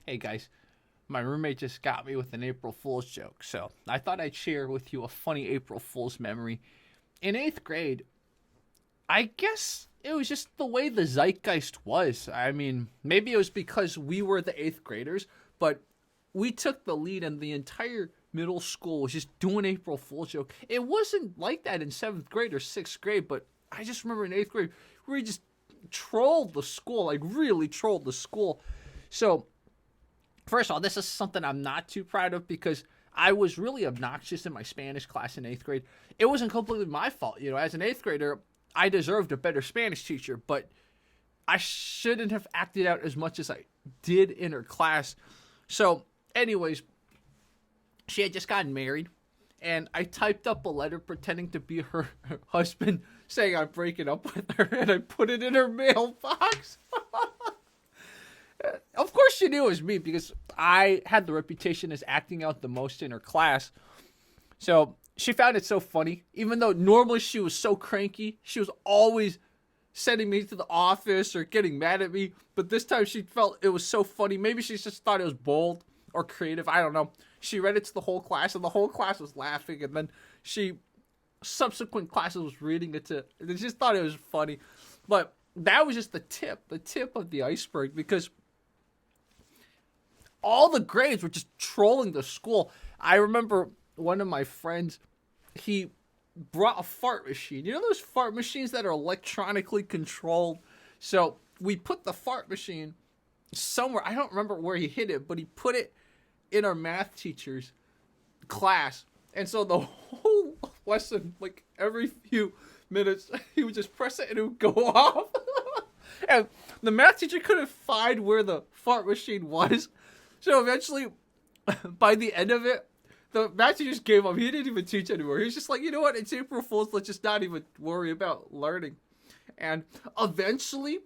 Hey guys, my roommate just got me with an April Fool's joke, so I thought I'd share with you a funny April Fool's memory. In 8th grade, I guess it was just the way the zeitgeist was. I mean, maybe it was because we were the 8th graders, but we took the lead and the entire middle school was just doing April Fool's joke. It wasn't like that in 7th grade or 6th grade, but I just remember in 8th grade, we just trolled the school, like really trolled the school. So first of all, this is something I'm not too proud of because I was really obnoxious in my Spanish class in 8th grade. It wasn't completely my fault. As an 8th grader, I deserved a better Spanish teacher, but I shouldn't have acted out as much as I did in her class. So, anyways, she had just gotten married, and I typed up a letter pretending to be her husband saying I'm breaking up with her, and I put it in her mailbox. Of course she knew it was me because I had the reputation as acting out the most in her class. So she found it so funny. Even though normally she was so cranky, she was always sending me to the office or getting mad at me. But this time she felt it was so funny. Maybe she just thought it was bold or creative. I don't know. She read it to the whole class and the whole class was laughing. And then subsequent classes was reading it to, they just thought it was funny. But that was just the tip of the iceberg because all the grades were just trolling the school. I remember one of my friends, he brought a fart machine. You know those fart machines that are electronically controlled? So we put the fart machine somewhere. I don't remember where he hid it, but he put it in our math teacher's class. And so the whole lesson, like every few minutes, he would just press it and it would go off. And the math teacher couldn't find where the fart machine was. So eventually, by the end of it, the math teacher just gave up. He didn't even teach anymore. He was just like, you know what? It's April Fool's. Let's just not even worry about learning. And eventually,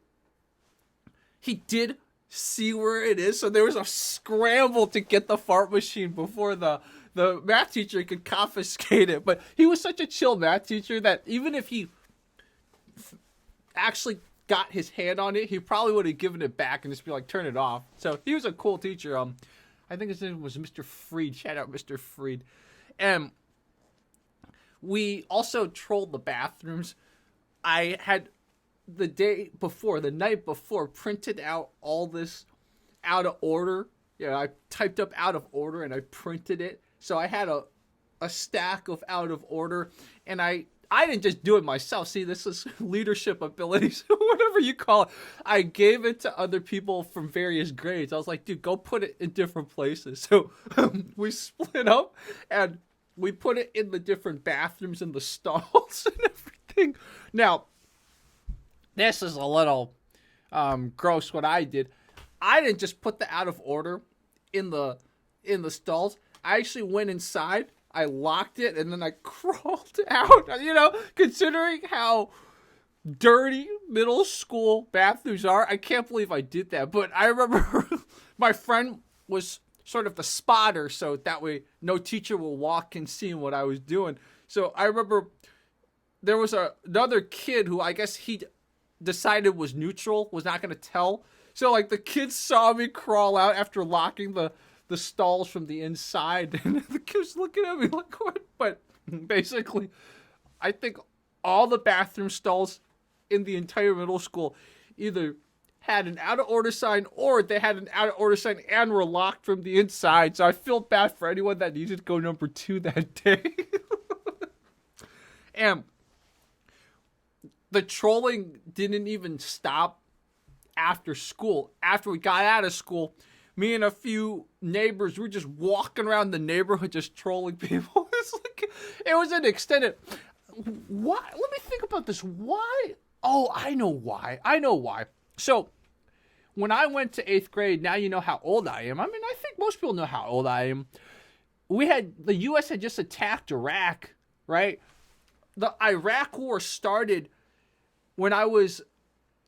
he did see where it is. So there was a scramble to get the fart machine before the math teacher could confiscate it. But he was such a chill math teacher that even if he actually got his hand on it, he probably would have given it back and just be like, turn it off. So he was a cool teacher. I think his name was Mr. Freed. Shout out Mr. Freed. And we also trolled the bathrooms. I had the night before, printed out all this out of order. I typed up out of order and I printed it. So I had a stack of out of order, and I didn't just do it myself. See, this is leadership abilities, whatever you call it. I gave it to other people from various grades. I was like, dude, go put it in different places. So we split up and we put it in the different bathrooms and the stalls and everything. Now, this is a little gross what I did. I didn't just put the out of order in the stalls. I actually went inside. I locked it and then I crawled out, considering how dirty middle school bathrooms are. I can't believe I did that. But I remember my friend was sort of the spotter, so that way no teacher will walk in seeing what I was doing. So I remember there was another kid who I guess he decided was neutral, was not going to tell. So like the kids saw me crawl out after locking the stalls from the inside, and the kids looking at me like, what? But basically, I think all the bathroom stalls in the entire middle school either had an out of order sign or they had an out of order sign and were locked from the inside. So I feel bad for anyone that needed to go number 2 that day. And the trolling didn't even stop after school. After we got out of school, me and a few neighbors were just walking around the neighborhood just trolling people. It's like, it was an extended. Why? Let me think about this. Why? Oh, I know why. So, when I went to 8th grade, now you know how old I am. I mean, I think most people know how old I am. The U.S. had just attacked Iraq, right? The Iraq War started when I was,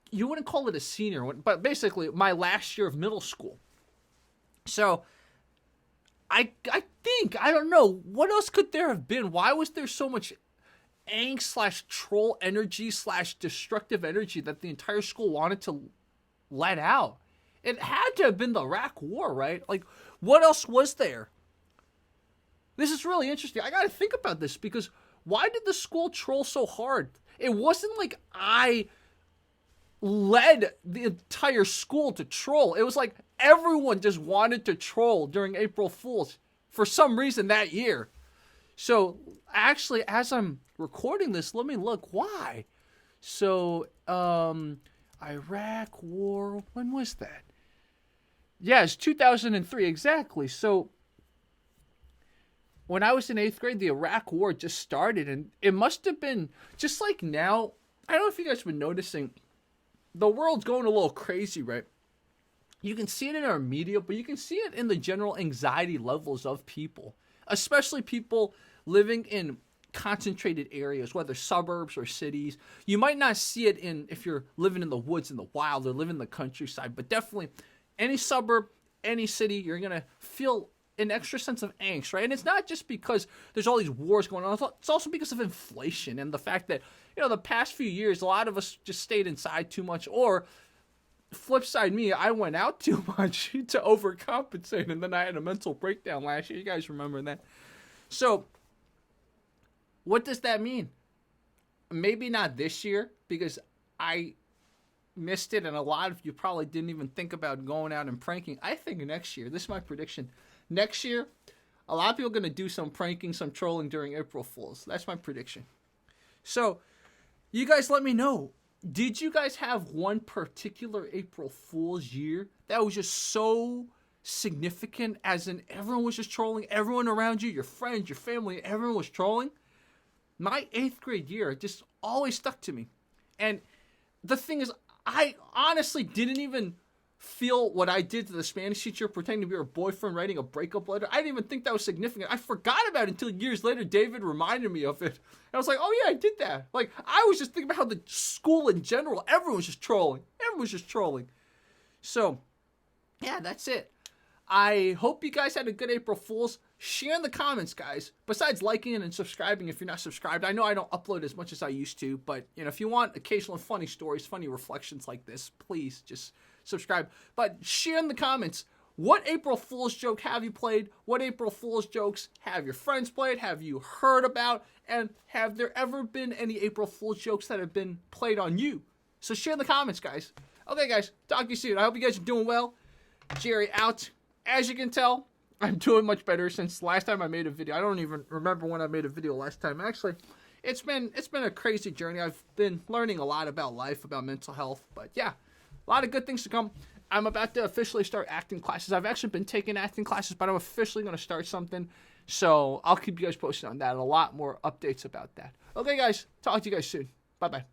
you wouldn't call it a senior, but basically my last year of middle school. So, I think, I don't know, what else could there have been? Why was there so much angst / troll energy / destructive energy that the entire school wanted to let out? It had to have been the Iraq War, right? Like, what else was there? This is really interesting. I got to think about this because why did the school troll so hard? It wasn't like I led the entire school to troll. It was like everyone just wanted to troll during April Fool's for some reason that year. So actually, as I'm recording this, let me look why. So, Iraq War, when was that? Yeah, it's 2003, exactly. So, when I was in 8th grade, the Iraq War just started, and it must have been, just like now, I don't know if you guys have been noticing, the world's going a little crazy, right? You can see it in our media, but you can see it in the general anxiety levels of people, especially people living in concentrated areas, whether suburbs or cities. You might not see it if you're living in the woods in the wild or living in the countryside, but definitely any suburb, any city, you're going to feel an extra sense of angst, right? And it's not just because there's all these wars going on. It's also because of inflation and the fact that, the past few years, a lot of us just stayed inside too much, or flip side me, I went out too much to overcompensate, and then I had a mental breakdown last year. You guys remember that? So, what does that mean? Maybe not this year, because I missed it, and a lot of you probably didn't even think about going out and pranking. I think next year, this is my prediction, next year, a lot of people are going to do some pranking, some trolling during April Fools. That's my prediction. So, you guys let me know. Did you guys have one particular April Fool's year that was just so significant, as in everyone was just trolling, everyone around you, your friends, your family, everyone was trolling? My 8th grade year just always stuck to me. And the thing is, I honestly didn't even feel what I did to the Spanish teacher pretending to be her boyfriend writing a breakup letter. I didn't even think that was significant. I forgot about it until years later. David reminded me of it. And I was like, oh yeah, I did that. Like, I was just thinking about how the school in general, everyone was just trolling. Everyone was just trolling. So, yeah, that's it. I hope you guys had a good April Fool's. Share in the comments, guys. Besides liking and subscribing if you're not subscribed. I know I don't upload as much as I used to, but if you want occasional funny stories, funny reflections like this, please just subscribe. But share in the comments, what April Fool's joke have you played? What April Fool's jokes have your friends played? Have you heard about? And have there ever been any April Fool's jokes that have been played on you? So share in the comments, guys. Okay, guys. Talk to you soon. I hope you guys are doing well. Jerry out. As you can tell, I'm doing much better since last time I made a video. I don't even remember when I made a video last time. Actually, it's been a crazy journey. I've been learning a lot about life, about mental health. But yeah, a lot of good things to come. I'm about to officially start acting classes. I've actually been taking acting classes, but I'm officially going to start something. So I'll keep you guys posted on that and a lot more updates about that. Okay, guys. Talk to you guys soon. Bye-bye.